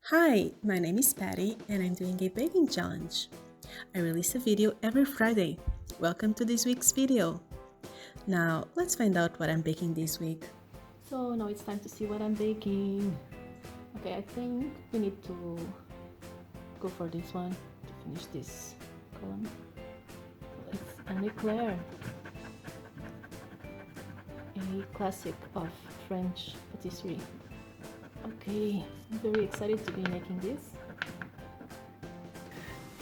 Hi, my name is Patty and I'm doing a baking challenge. I release a video every Friday. Welcome to this week's video. Now, let's find out what I'm baking this week. So now it's time to see what I'm baking. Okay, I think we need to go for this one to finish this column. It's an eclair, a classic of French patisserie. Okay, I'm very excited to be making this.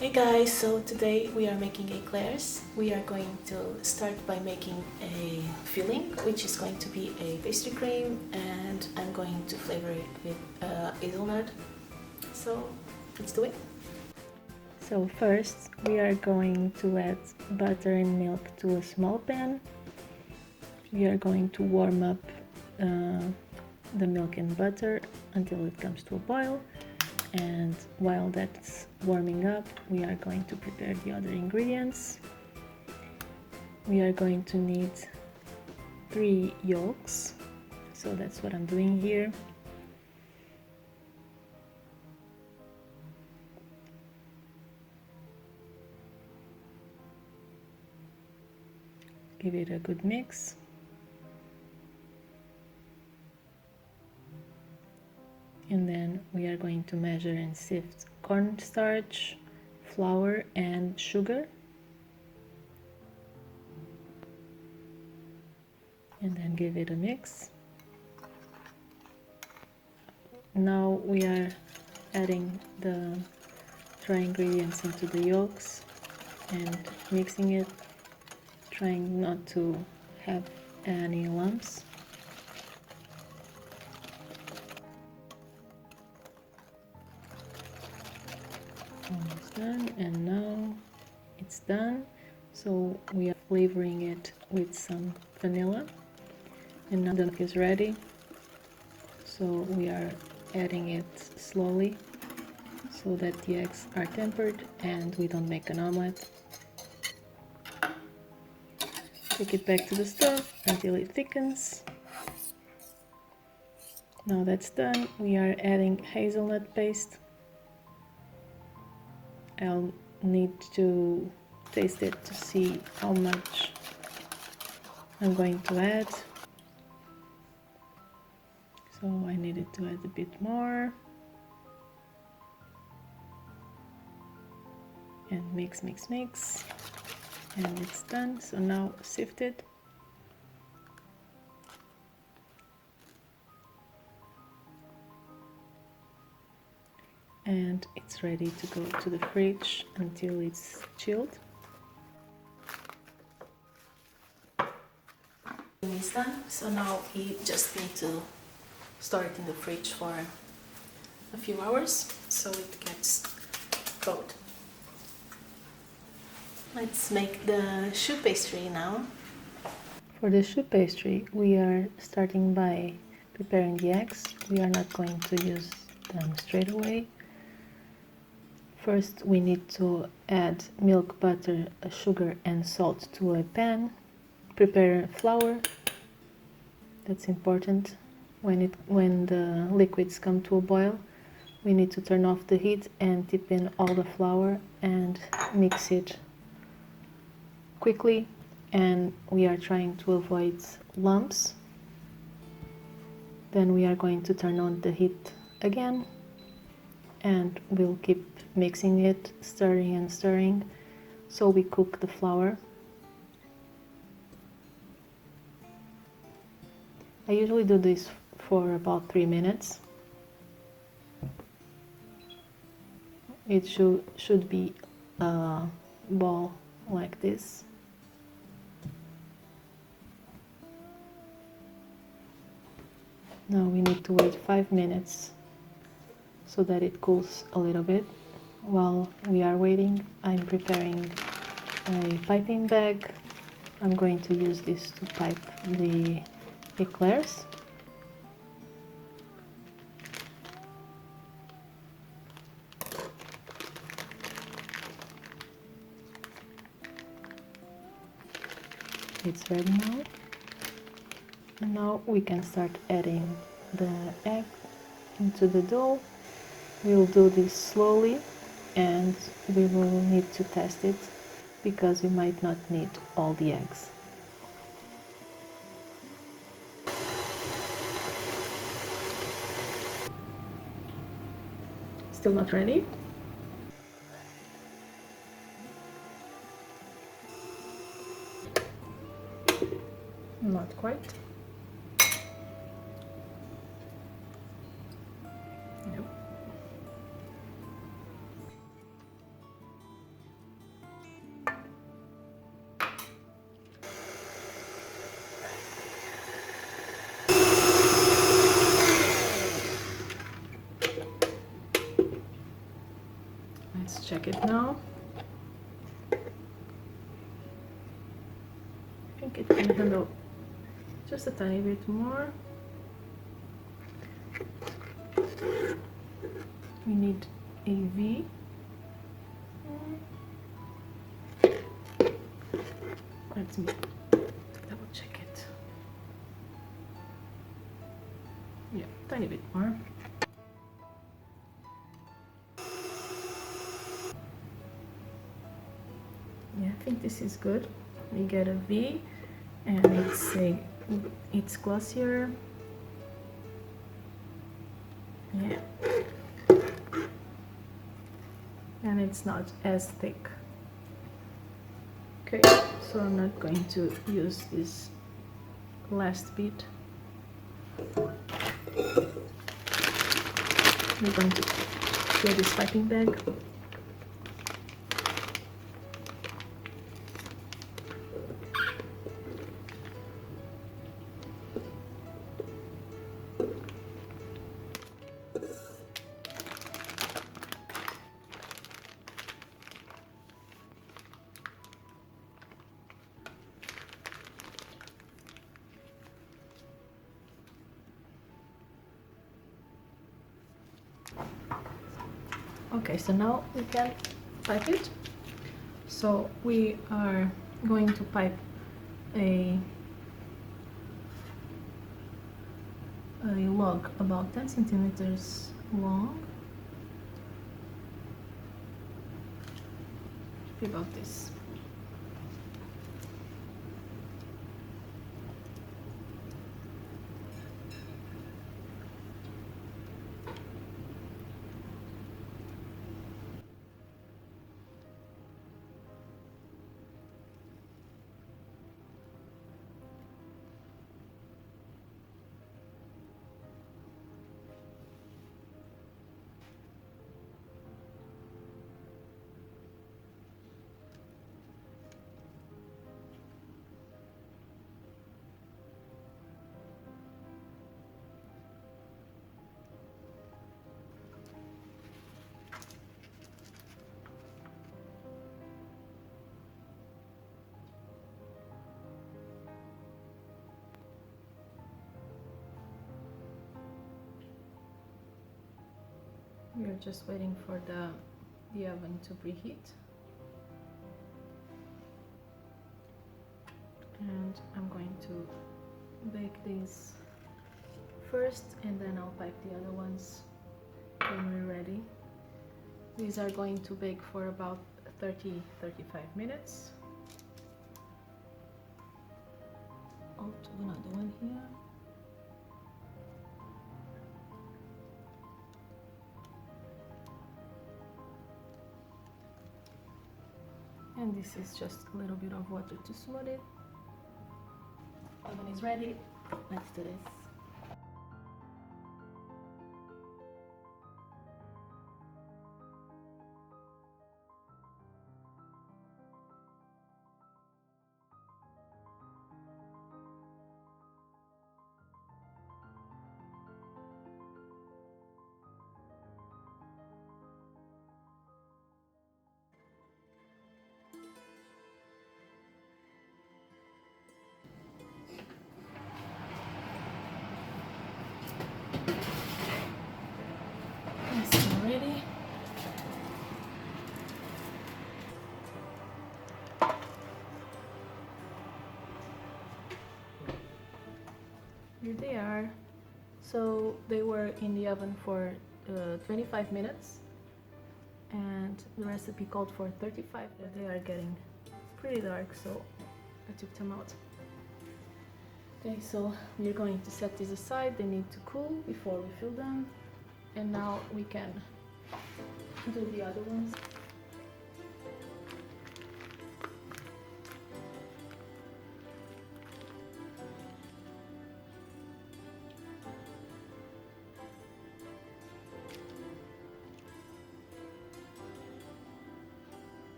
Hey guys, so today we are making eclairs. We are going to start by making a filling, which is going to be a pastry cream, and I'm going to flavor it with hazelnut. So let's do it. So first we are going to add butter and milk to a small pan. We are going to warm up the milk and butter until it comes to a boil. And while that's warming up, we are going to prepare the other ingredients. We are going to need 3 yolks, so that's what I'm doing here. Give it a good mix. And then we are going to measure and sift corn starch, flour and sugar. And then give it a mix. Now we are adding the dry ingredients into the yolks and mixing it, trying not to have any lumps. Almost done, and now it's done. So we are flavoring it with some vanilla, and now the milk is ready. So we are adding it slowly so that the eggs are tempered and we don't make an omelette. Take it back to the stove until it thickens. Now that's done, we are adding hazelnut paste. I'll need to taste it to see how much I'm going to add. So I needed to add a bit more. And mix, mix, mix. And it's done. So now sift it. And it's ready to go to the fridge until it's chilled. It's done, so now we just need to store it in the fridge for a few hours so it gets cold. Let's make the choux pastry now. For the choux pastry, we are starting by preparing the eggs. We are not going to use them straight away. First, we need to add milk, butter, sugar and salt to a pan. Prepare flour. That's important. When the liquids come to a boil, we need to turn off the heat and dip in all the flour and mix it quickly. And we are trying to avoid lumps. Then we are going to turn on the heat again, and we'll keep mixing it, stirring and stirring, so we cook the flour. I usually do this for about 3 minutes. It should be a ball like this. Now we need to wait 5 minutes so that it cools a little bit. While we are waiting, I'm preparing a piping bag. I'm going to use this to pipe the eclairs. It's ready now. And now we can start adding the egg into the dough. We'll do this slowly and we will need to test it because we might not need all the eggs. Still not ready? Not quite. Nope. Let's check it now. I think it can handle just a tiny bit more. We need a V. Let me double check it. Yeah, tiny bit more. Yeah, I think this is good. We get a V, and it's glossier. Yeah, and it's not as thick. Okay, so I'm not going to use this last bit. We're going to fill this piping bag. Okay, so now we can pipe it. So we are going to pipe a log about 10 centimeters long. About this. We are just waiting for the oven to preheat. And I'm going to bake these first, and then I'll pipe the other ones when we're ready. These are going to bake for about 30-35 minutes. I'll do another one here. And this is just a little bit of water to smooth it. Oven is ready. Let's do this. Ready. Here they are. So they were in the oven for 25 minutes, and the recipe called for 35, but they are getting pretty dark, so I took them out. Okay, so we're going to set these aside. They need to cool before we fill them, and now we can do the other ones.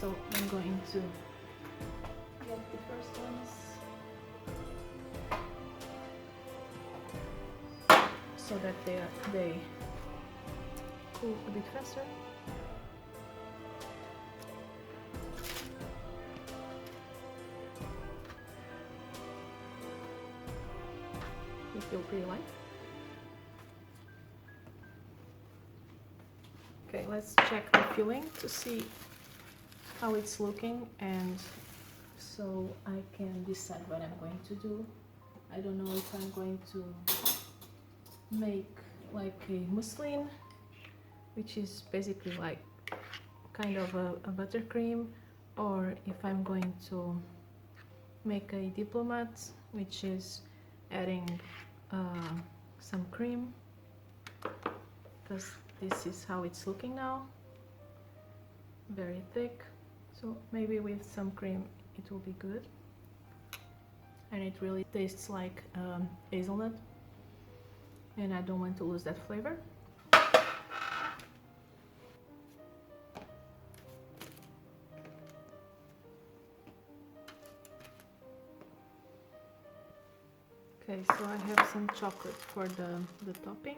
So I'm going to get the first ones so that they cool a bit faster. They feel pretty light. Okay, let's check the filling to see how it's looking, and so I can decide what I'm going to do. I don't know if I'm going to make like a muslin, which is basically like kind of a buttercream, or if I'm going to make a diplomat, which is adding some cream, because this is how it's looking now, very thick. So maybe with some cream it will be good, and it really tastes like hazelnut, and I don't want to lose that flavor. Okay, so I have some chocolate for the topping.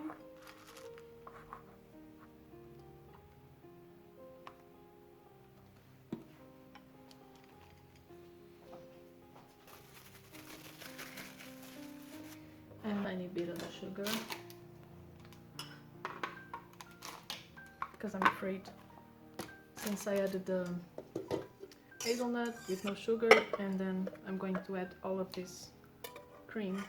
And a tiny bit of the sugar, because I'm afraid, since I added the hazelnut with no sugar, and then I'm going to add all of this cream,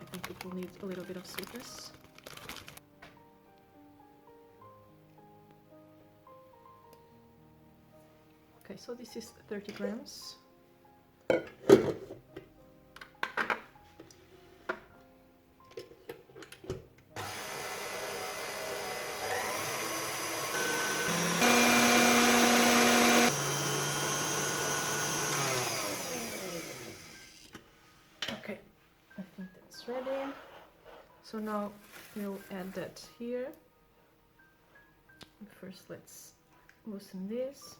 I think it will need a little bit of sweetness. Okay, so this is 30 grams. Okay, I think that's ready. So now we'll add that here. First, let's loosen this.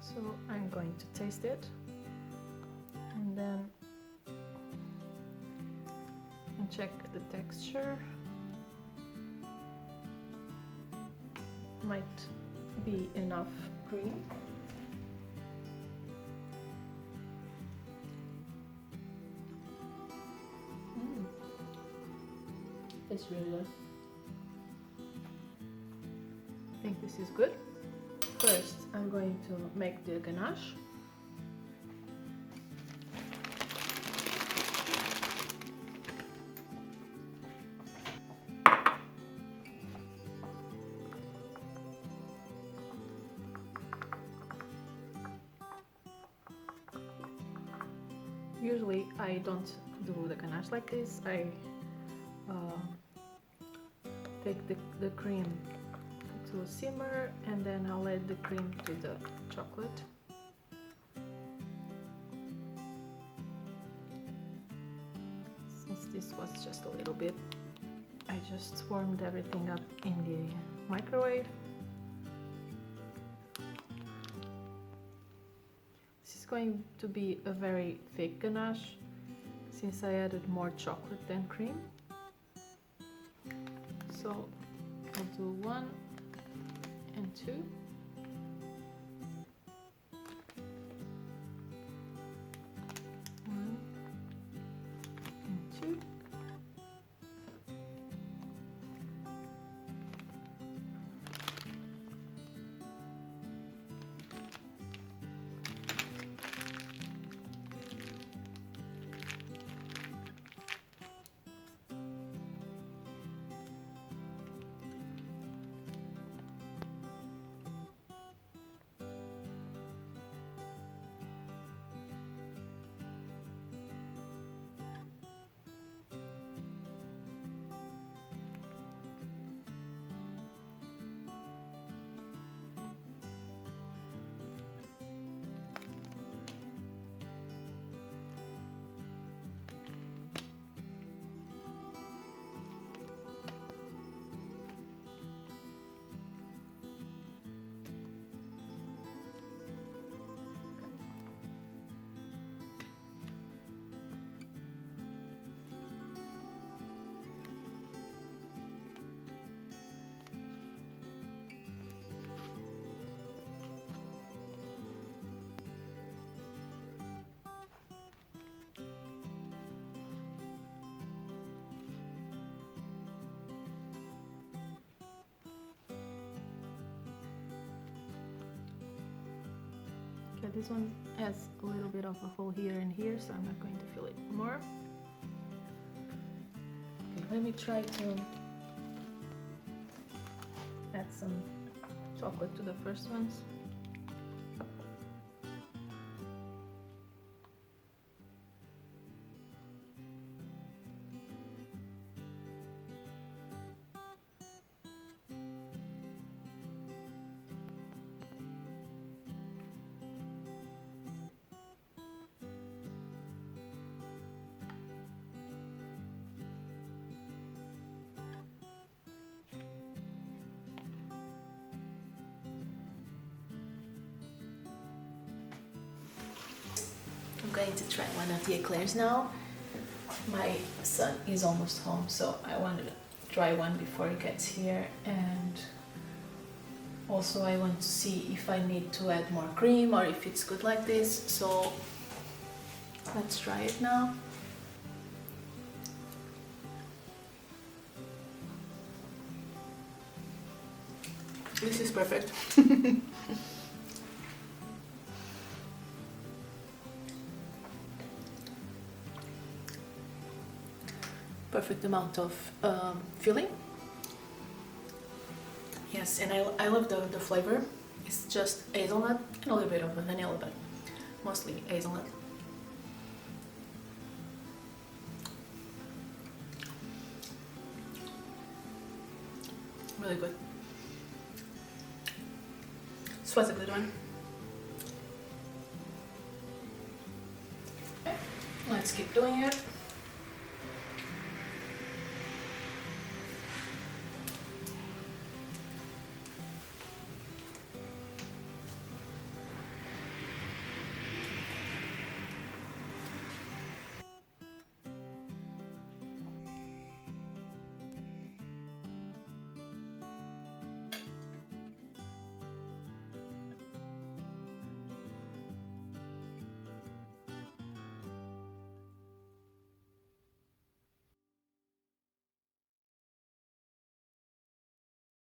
So I'm going to taste it, and then check the texture. Might be enough cream. It's really good. I think this is good. First, I'm going to make the ganache. Usually I don't do the ganache like this. I take the cream to a simmer and then I'll add the cream to the chocolate. Since this was just a little bit, I just warmed everything up in the microwave. This is going to be a very thick ganache since I added more chocolate than cream. So I'll do 1 and 2. One and 2. This one has a little bit of a hole here and here, so I'm not going to fill it more. Okay, let me try to add some chocolate to the first ones. I'm going to try one of the eclairs now. My son is almost home, so I wanted to try one before he gets here, and also I want to see if I need to add more cream or if it's good like this, so let's try it now. This is perfect. Perfect amount of filling. Yes, and I love the flavor. It's just hazelnut and a little bit of vanilla, but mostly hazelnut. Really good. This was a good one. Okay, let's keep doing it.